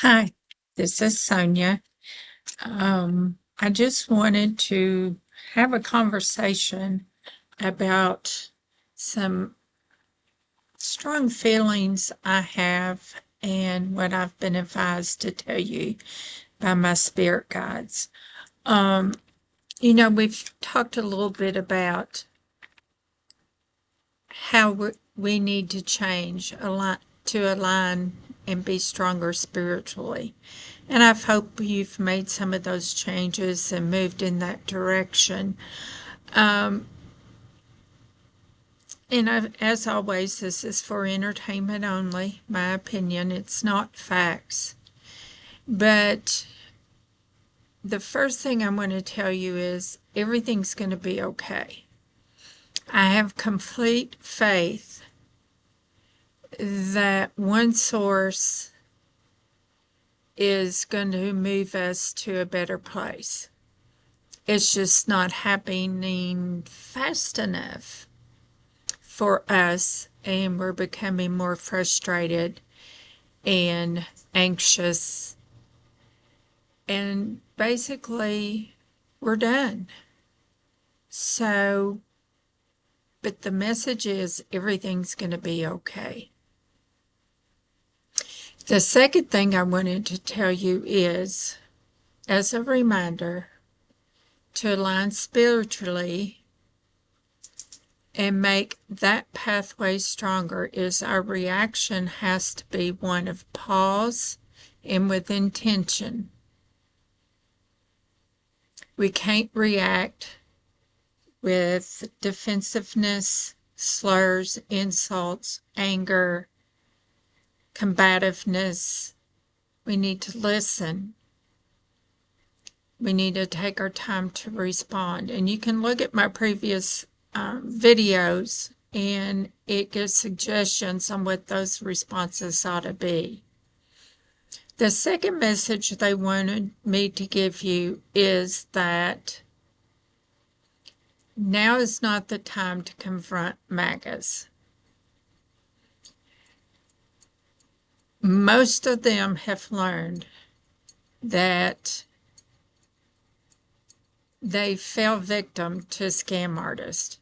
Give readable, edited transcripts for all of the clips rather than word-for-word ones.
Hi, this is Sonia. I just wanted to have a conversation about some strong feelings I have and what I've been advised to tell you by my spirit guides. Um, we've talked a little bit about how we need to change to align and be stronger spiritually. And I hope you've made some of those changes and moved in that direction. Um, as always, this is for entertainment only, my opinion. It's not facts. But the first thing I want to tell you is everything's going to be okay. I have complete faith that one source is going to move us to a better place. It's just not happening fast enough for us, and we're becoming more frustrated and anxious, and basically we're done. So, but the message is everything's going to be okay. The second thing I wanted to tell you is, as a reminder, to align spiritually and make that pathway stronger is our reaction has to be one of pause and with intention. We can't react with defensiveness, slurs, insults, anger, combativeness. We need to listen. We need to take our time to respond. And you can look at my previous videos and it gives suggestions on what those responses ought to be. The second message they wanted me to give you is that now is not the time to confront MAGAs. Most of them have learned that they fell victim to scam artists,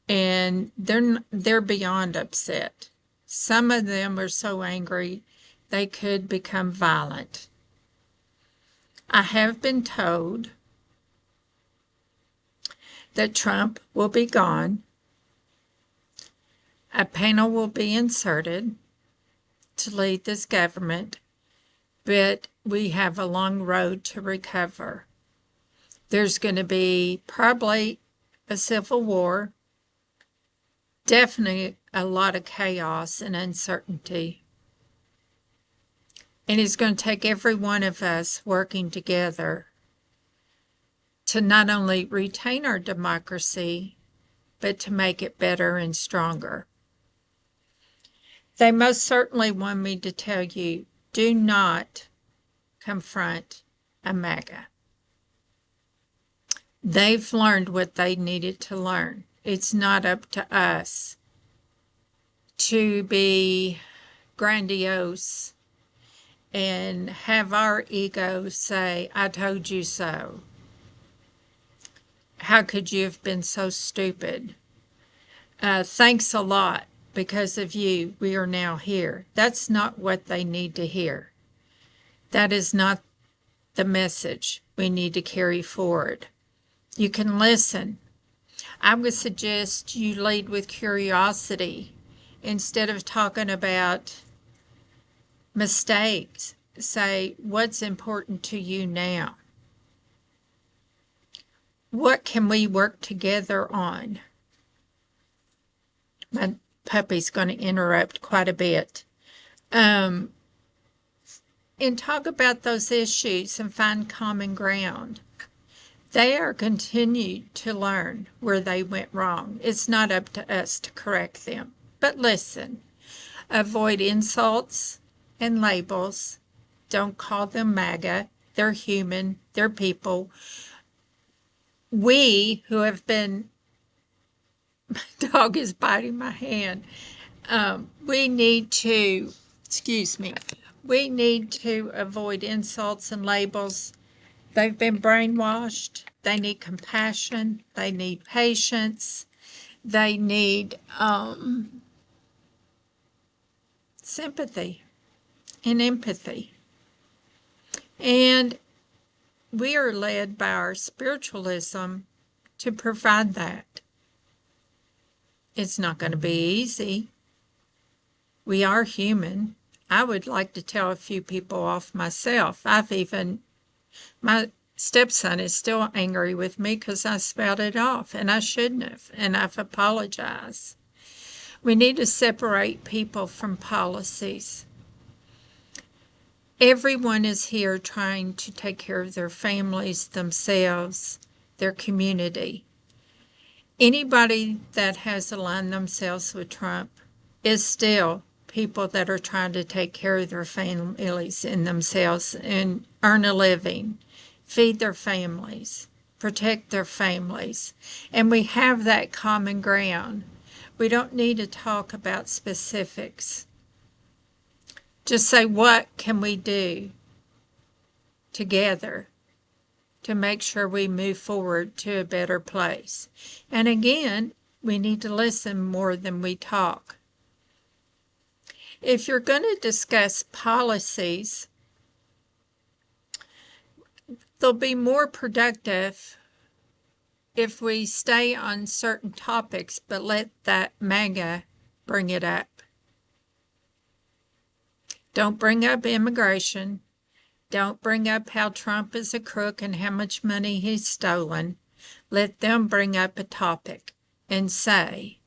and they're beyond upset. Some of them are so angry they could become violent. I have been told that Trump will be gone. A panel will be inserted to lead this government, but we have a long road to recover. There's going to be probably a civil war, definitely a lot of chaos and uncertainty. And it's going to take every one of us working together to not only retain our democracy, but to make it better and stronger. They most certainly want me to tell you, do not confront a MAGA. They've learned what they needed to learn. It's not up to us to be grandiose and have our ego say, I told you so. How could you have been so stupid? Thanks a lot. Because of you, we are now here. That's not what they need to hear. That is not the message we need to carry forward. You can listen. I would suggest you lead with curiosity instead of talking about mistakes. Say, what's important to you now? What can we work together on? My puppy's going to interrupt quite a bit. And talk about those issues and find common ground. They are continued to learn where they went wrong. It's not up to us to correct them. But listen, avoid insults and labels. Don't call them MAGA. They're human. They're people. We who have been, my dog is biting my hand. We need to, excuse me, We need to avoid insults and labels. They've been brainwashed. They need compassion. They need patience. They need sympathy and empathy. And we are led by our spiritualism to provide that. It's not going to be easy. We are human. I would like to tell a few people off myself. My stepson is still angry with me because I spouted off, and I shouldn't have, and I've apologized. We need to separate people from policies. Everyone is here trying to take care of their families, themselves, their community. Anybody that has aligned themselves with Trump is still people that are trying to take care of their families and themselves and earn a living, feed their families, protect their families. And we have that common ground. We don't need to talk about specifics. Just say, what can we do together to make sure we move forward to a better place? And again, we need to listen more than we talk. If you're going to discuss policies, they'll be more productive if we stay on certain topics, but let that MAGA bring it up. Don't bring up immigration. Don't bring up how Trump is a crook and how much money he's stolen. Let them bring up a topic and say,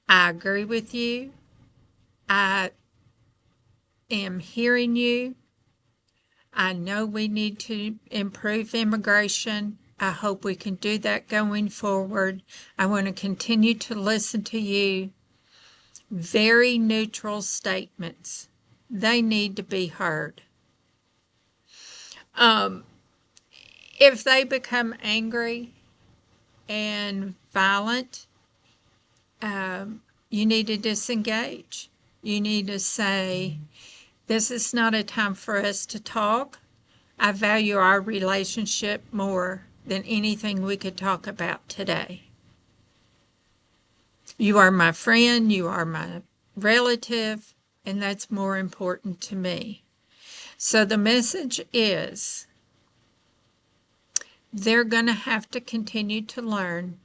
I agree with you. I am hearing you. I know we need to improve immigration. I hope we can do that going forward. I want to continue to listen to you. Very neutral statements. They need to be heard. If they become angry and violent, you need to disengage. You need to say, this is not a time for us to talk. I value our relationship more than anything we could talk about today. You are my friend, you are my relative, and that's more important to me. So the message is, they're going to have to continue to learn.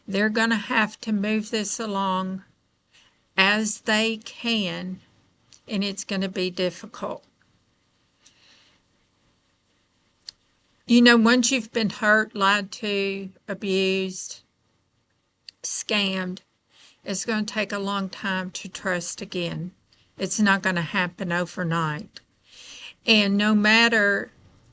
They're going to have to move this along as they can, and it's going to be difficult. You know, once you've been hurt, lied to, abused, scammed, it's going to take a long time to trust again. It's not going to happen overnight. And no matter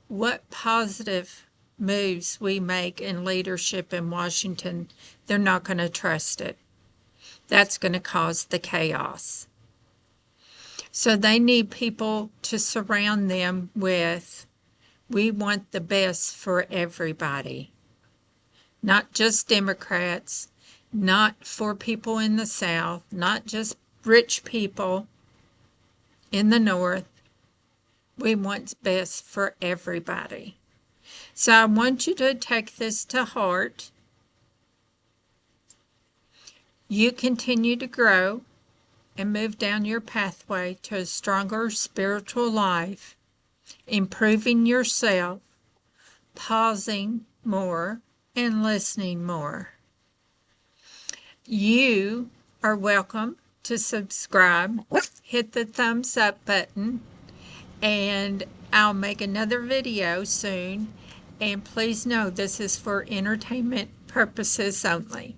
what positive moves we make in leadership in Washington, they're not going to trust it. That's going to cause the chaos. So they need people to surround them with, we want the best for everybody. Not just Democrats, not for people in the South, not just rich people in the North. We want best for everybody. So I want you to take this to heart. You continue to grow and move down your pathway to a stronger spiritual life, improving yourself, pausing more, and listening more. You are welcome to subscribe, hit the thumbs up button, and I'll make another video soon. And please know this is for entertainment purposes only.